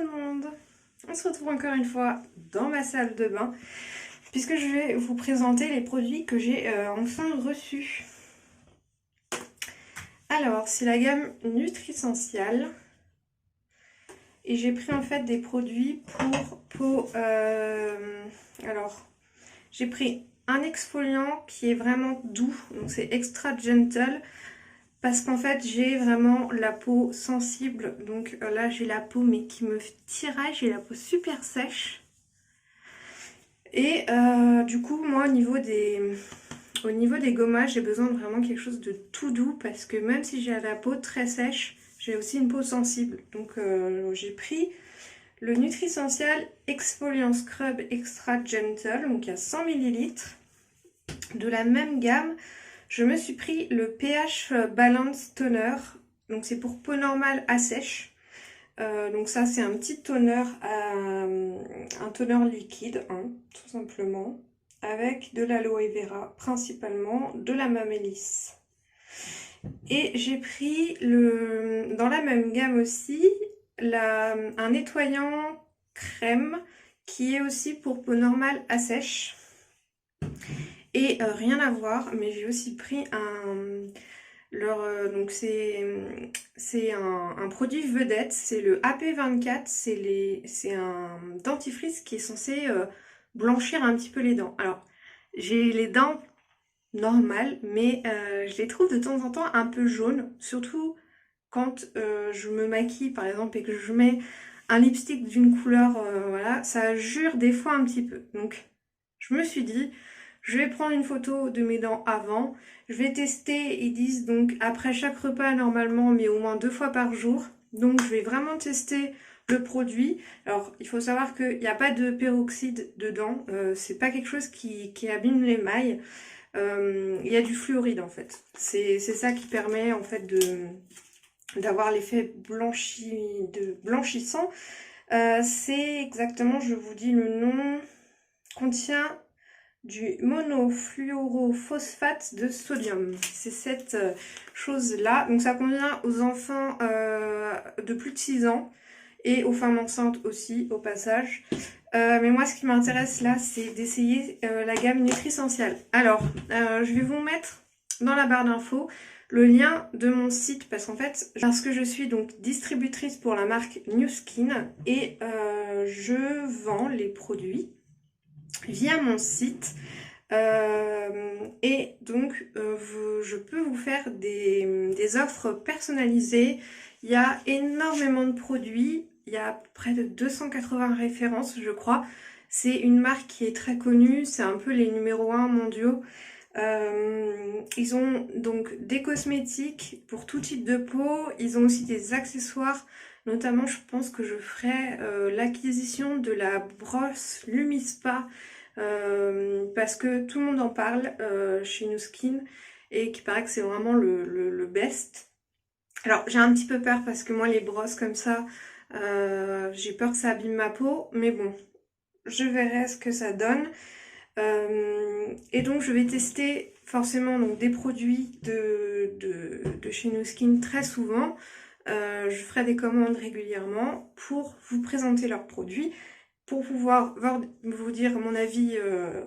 tout le monde, on se retrouve encore une fois dans ma salle de bain puisque je vais vous présenter les produits que j'ai enfin reçus. Alors c'est la gamme Nutrissential et j'ai pris en fait des produits pour peau. Alors j'ai pris un exfoliant qui est vraiment doux, donc c'est Extra Gentle. Parce qu'en fait j'ai vraiment la peau sensible, donc là j'ai la peau mais qui me tiraille, j'ai la peau super sèche. Et du coup moi au niveau des gommages j'ai besoin de vraiment quelque chose de tout doux parce que même si j'ai la peau très sèche, j'ai aussi une peau sensible. Donc j'ai pris le Nutrissential Exfoliant Scrub Extra Gentle, donc il y a 100 ml. De la même gamme, je me suis pris le pH Balance Toner, donc c'est pour peau normale à sèche. Donc ça c'est un petit toner, un toner liquide, hein, tout simplement, avec de l'aloe vera, principalement de la mamélis. Et j'ai pris dans la même gamme aussi un nettoyant crème qui est aussi pour peau normale à sèche. Et rien à voir, mais j'ai aussi pris donc c'est un produit vedette, c'est le AP24, c'est un dentifrice qui est censé blanchir un petit peu les dents. Alors, j'ai les dents normales, mais je les trouve de temps en temps un peu jaunes, surtout quand je me maquille par exemple et que je mets un lipstick d'une couleur, voilà, ça jure des fois un petit peu. Donc, je me suis dit, je vais prendre une photo de mes dents avant. Je vais tester, ils disent donc après chaque repas normalement, mais au moins 2 fois par jour. Donc je vais vraiment tester le produit. Alors il faut savoir qu'il n'y a pas de peroxyde dedans. C'est pas quelque chose qui abîme l'émail. Il y a du fluoride en fait. C'est ça qui permet en fait d'avoir l'effet blanchissant. C'est exactement, je vous dis le nom, contient du monofluorophosphate de sodium. C'est cette chose-là. Donc ça convient aux enfants de plus de 6 ans et aux femmes enceintes aussi, au passage. Mais moi, ce qui m'intéresse là, c'est d'essayer la gamme Nutrissential. Alors, je vais vous mettre dans la barre d'infos le lien de mon site parce que je suis donc distributrice pour la marque New Skin et je vends les produits via mon site et donc je peux vous faire des offres personnalisées. Il y a énormément de produits, il y a près de 280 références je crois. C'est une marque qui est très connue, c'est un peu les numéros 1 mondiaux. Ils ont donc des cosmétiques pour tout type de peau, ils ont aussi des accessoires. Notamment, je pense que je ferai l'acquisition de la brosse Lumispa parce que tout le monde en parle chez New Skin et qu'il paraît que c'est vraiment le best. Alors, j'ai un petit peu peur parce que moi, les brosses comme ça, j'ai peur que ça abîme ma peau, mais bon, je verrai ce que ça donne. Et donc, je vais tester forcément donc, des produits de chez New Skin très souvent. Je ferai des commandes régulièrement pour vous présenter leurs produits, pour pouvoir vous dire mon avis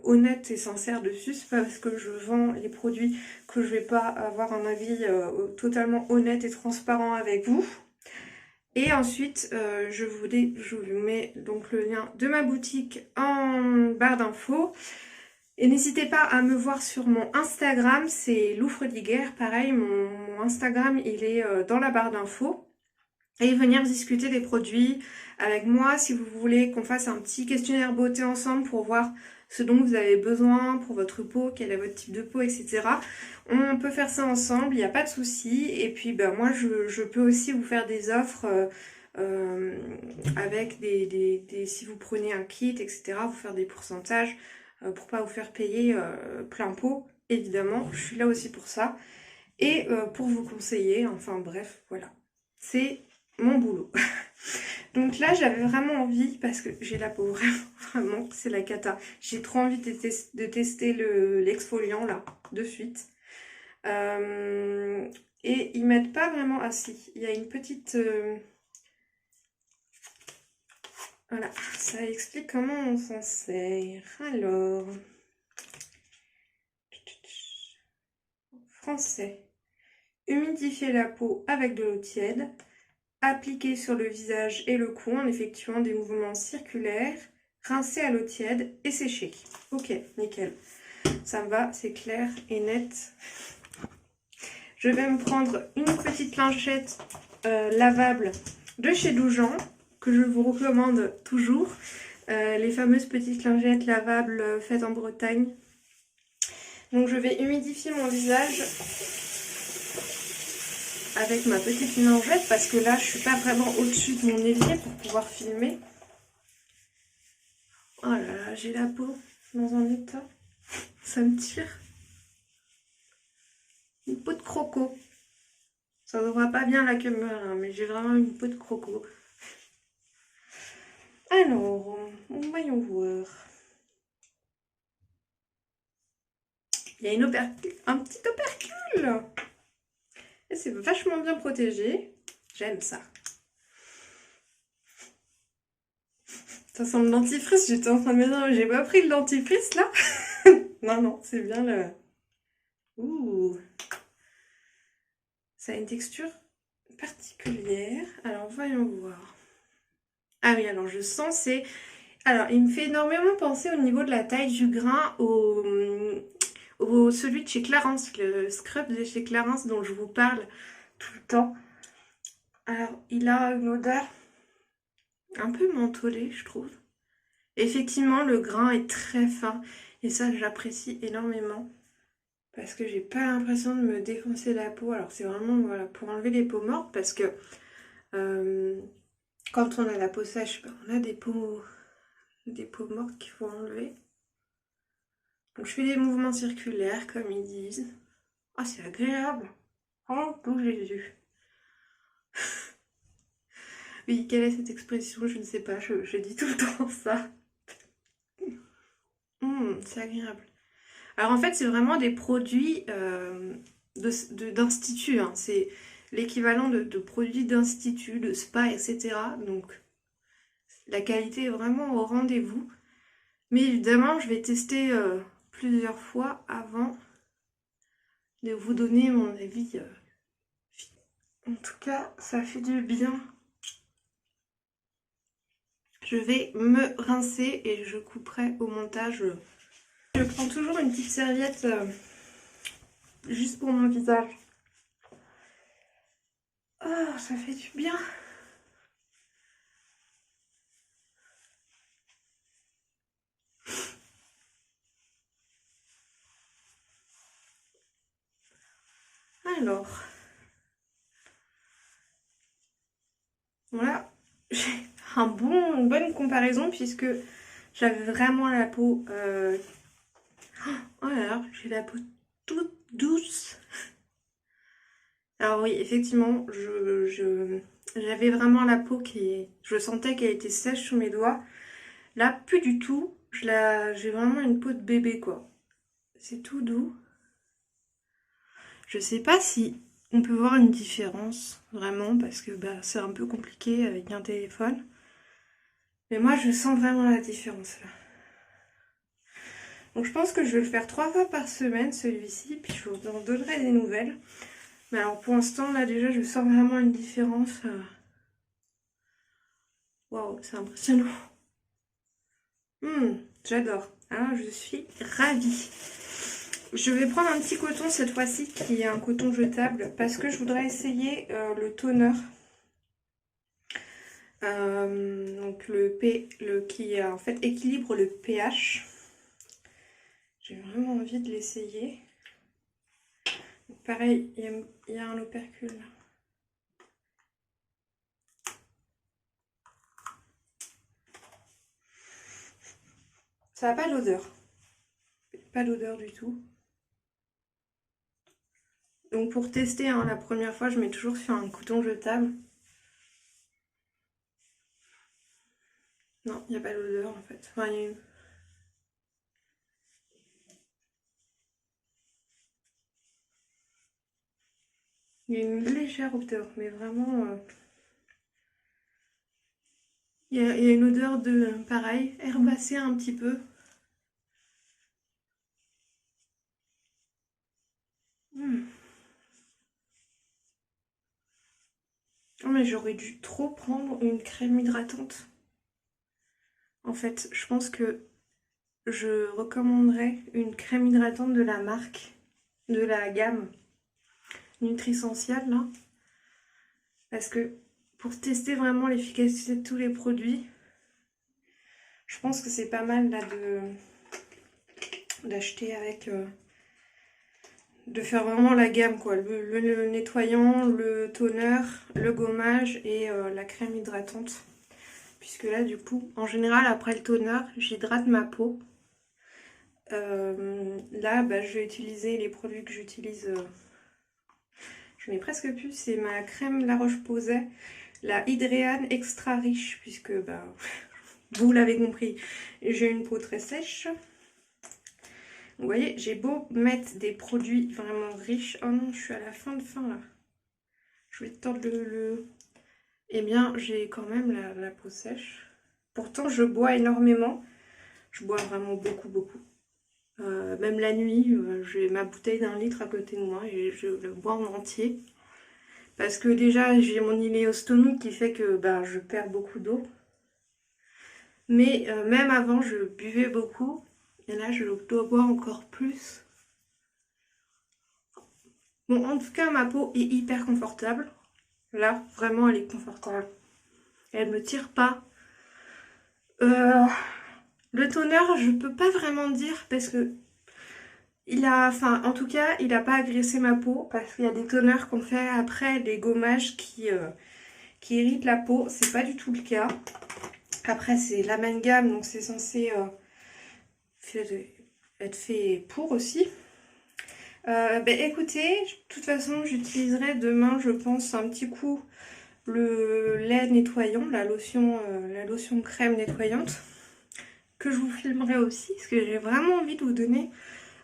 honnête et sincère dessus. C'est pas parce que je vends les produits que je vais pas avoir un avis totalement honnête et transparent avec vous. Et ensuite, je vous mets donc le lien de ma boutique en barre d'infos. Et n'hésitez pas à me voir sur mon Instagram, c'est Lou Freudiguer. Pareil, mon Instagram, il est dans la barre d'infos. Et venir discuter des produits avec moi si vous voulez qu'on fasse un petit questionnaire beauté ensemble pour voir ce dont vous avez besoin pour votre peau, quel est votre type de peau, etc. On peut faire ça ensemble, il n'y a pas de souci. Et puis ben, moi, je peux aussi vous faire des offres avec si vous prenez un kit, etc. Vous faire des pourcentages pour pas vous faire payer plein pot. Évidemment, je suis là aussi pour ça. Et pour vous conseiller, enfin bref, voilà. C'est mon boulot. Donc là, j'avais vraiment envie, parce que j'ai la peau vraiment, c'est la cata. J'ai trop envie de tester l'exfoliant là, de suite. Et ils mettent pas vraiment assis. Il y a une petite... Voilà, ça explique comment on s'en sert. Alors, français. Humidifier la peau avec de l'eau tiède. Appliquer sur le visage et le cou en effectuant des mouvements circulaires. Rincer à l'eau tiède et sécher. Ok, nickel. Ça me va, c'est clair et net. Je vais me prendre une petite lingette lavable de chez Doujean, que je vous recommande toujours. Les fameuses petites lingettes lavables faites en Bretagne. Donc je vais humidifier mon visage avec ma petite lingette parce que là je suis pas vraiment au-dessus de mon évier pour pouvoir filmer. Oh là là, j'ai la peau dans un état, ça me tire. Une peau de croco. Ça ne voit pas bien la caméra, hein, mais j'ai vraiment une peau de croco. Alors, voyons voir. Il y a un petit opercule. Et c'est vachement bien protégé. J'aime ça. Ça sent le dentifrice. J'étais en train de me dire, mais j'ai pas pris le dentifrice là. Non, non, c'est bien le... Ouh. Ça a une texture particulière. Alors, voyons voir. Ah oui, alors je sens, c'est... Alors, il me fait énormément penser au niveau de la taille du grain au celui de chez Clarins, le scrub de chez Clarins dont je vous parle tout le temps. Alors, il a une odeur un peu mentholée, je trouve. Effectivement, le grain est très fin et ça, j'apprécie énormément parce que j'ai pas l'impression de me défoncer la peau. Alors, c'est vraiment voilà, pour enlever les peaux mortes parce que quand on a la peau sèche, on a des peaux mortes qu'il faut enlever. Donc, je fais des mouvements circulaires, comme ils disent. Ah, c'est agréable. Oh, tout Jésus. Oui, quelle est cette expression? Je ne sais pas, je dis tout le temps ça. C'est agréable. Alors en fait, c'est vraiment des produits d'institut, hein. C'est l'équivalent de produits d'institut, de spa, etc. Donc la qualité est vraiment au rendez-vous. Mais évidemment, je vais tester plusieurs fois avant de vous donner mon avis. En tout cas, ça fait du bien. Je vais me rincer et je couperai au montage. Je prends toujours une petite serviette juste pour mon visage. Oh, ça fait du bien. Alors, voilà, j'ai une bonne comparaison puisque j'avais vraiment la peau... Oh là là, j'ai la peau toute douce. Alors oui, effectivement, j'avais vraiment la peau qui... Je sentais qu'elle était sèche sur mes doigts. Là, plus du tout. J'ai vraiment une peau de bébé, quoi. C'est tout doux. Je sais pas si on peut voir une différence, vraiment, parce que bah, c'est un peu compliqué avec un téléphone. Mais moi, je sens vraiment la différence, là. Donc je pense que je vais le faire 3 fois par semaine, celui-ci, puis je vous en donnerai des nouvelles. Mais alors pour l'instant, là déjà, je sens vraiment une différence. Waouh, c'est impressionnant. J'adore. Alors je suis ravie. Je vais prendre un petit coton cette fois-ci, qui est un coton jetable, parce que je voudrais essayer le toner. Donc qui en fait équilibre le pH. J'ai vraiment envie de l'essayer. Pareil, il y a un opercule. Ça n'a pas d'odeur. Pas d'odeur du tout. Donc pour tester, hein, la première fois, je mets toujours sur un coton jetable. Non, il n'y a pas d'odeur en fait. Enfin, il y a une légère odeur, mais vraiment... Il y a une odeur de, pareil, herbacée un petit peu. Hmm. Oh, mais j'aurais dû trop prendre une crème hydratante. En fait, je pense que je recommanderais une crème hydratante de la marque, de la gamme Nutrisential, là. Parce que pour tester vraiment l'efficacité de tous les produits, je pense que c'est pas mal là d'acheter avec... de faire vraiment la gamme, quoi. Le nettoyant, le toner, le gommage et la crème hydratante. Puisque là, du coup, en général, après le toner, j'hydrate ma peau. Là, bah, je vais utiliser les produits que j'utilise. Je n'ai presque plus. C'est ma crème La Roche-Posay, la Hydréane Extra Riche, puisque, bah, vous l'avez compris, j'ai une peau très sèche. Vous voyez, j'ai beau mettre des produits vraiment riches. Oh non, je suis à la fin de fin là. Je vais tordre le... Eh bien, j'ai quand même la peau sèche. Pourtant, je bois énormément. Je bois vraiment beaucoup, beaucoup. Même la nuit, j'ai ma bouteille d'1 litre à côté de moi et je le bois en entier. Parce que déjà, j'ai mon iléostomie qui fait que bah, je perds beaucoup d'eau. Mais même avant, je buvais beaucoup. Et là, je dois boire encore plus. Bon, en tout cas, ma peau est hyper confortable. Là, vraiment, elle est confortable. Elle me tire pas. Euh, le toner, je peux pas vraiment dire parce que enfin, en tout cas, il a pas agressé ma peau parce qu'il y a des toners qu'on fait après des gommages qui irritent la peau. C'est pas du tout le cas. Après, c'est l'amalgame, donc c'est censé être fait pour aussi. Ben écoutez, de toute façon, j'utiliserai demain, je pense, un petit coup le lait nettoyant, la lotion crème nettoyante, que je vous filmerai aussi, parce que j'ai vraiment envie de vous donner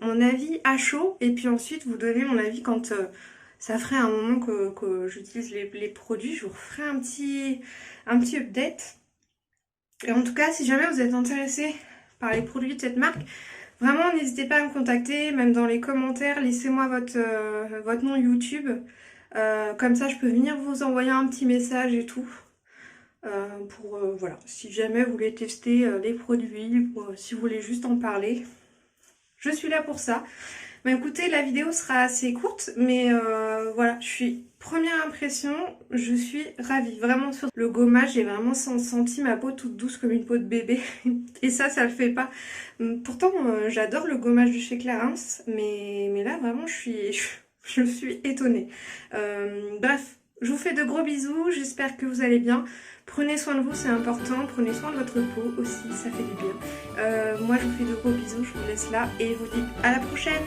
mon avis à chaud, et puis ensuite vous donner mon avis quand ça ferait un moment que j'utilise les produits, je vous referai un petit update. Et en tout cas, si jamais vous êtes intéressé par les produits de cette marque, vraiment n'hésitez pas à me contacter, même dans les commentaires, laissez-moi votre nom YouTube. Comme ça, je peux venir vous envoyer un petit message et tout. Voilà, si jamais vous voulez tester les produits, si vous voulez juste en parler, je suis là pour ça. Mais écoutez, la vidéo sera assez courte, mais voilà, première impression, je suis ravie. Vraiment sur le gommage, j'ai vraiment senti ma peau toute douce comme une peau de bébé. Et ça le fait pas. Pourtant, j'adore le gommage de chez Clarins, mais là, vraiment, je suis étonnée. Bref, je vous fais de gros bisous, j'espère que vous allez bien. Prenez soin de vous, c'est important. Prenez soin de votre peau aussi, ça fait du bien. Moi, je vous fais de gros bisous, je vous laisse là et je vous dis à la prochaine.